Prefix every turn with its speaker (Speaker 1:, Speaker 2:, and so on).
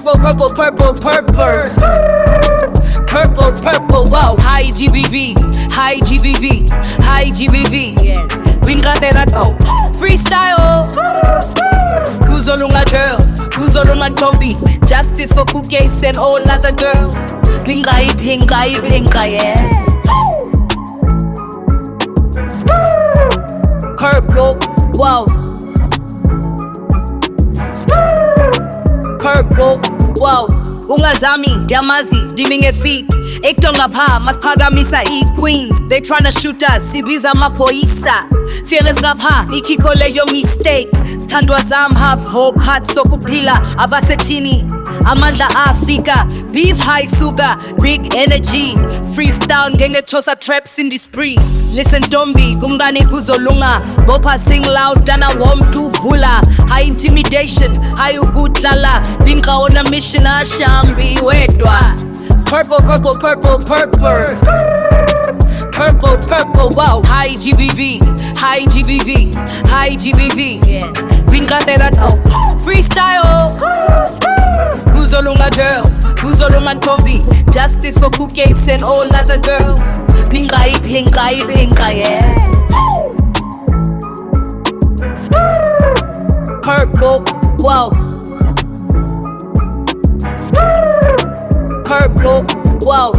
Speaker 1: Purple, purple, purple, purple. Purple, purple, wow. Hayi GBV, Hayi GBV, Hayi GBV. Bhinqa terato. Freestyle. Kuzolunga girls, kuzolunga Tombi. Justice for cookies and all other girls. Bhinqa, iBhinqa, iBhinqa, yeah. Purple, wow. Purple, wow. Ungazami, Yamazi, Diminge feet. Ektonga pa, Maspaghamisa queens. They tryna shoot us, Sibiza mapoisa. Fearless ngapha, ikikole your mistake. Standwa zam have hope, heart sokupila. Abasetini, Amandla Africa. Beef high sugar, big energy. Freestyle, genge chosa traps in the spree. Listen Dombi, Gungani kuzolunga. Bopa sing loud, dana warm to vula. High intimidation, high ubutlala. Bhinqa on a mission, ashambi wedwa. Purple, purple, purple, purple. Purple, purple, wow. Hayi GBV, Hayi GBV, Hayi GBV. Bhinqa terato. Freestyle. Kuzolunga girls, kuzolunga Tombi. Justice for cookies and all other girls. Bhinqa, iBhinqa, iBhinqa, yeah. Purple, wow. Purple, wow.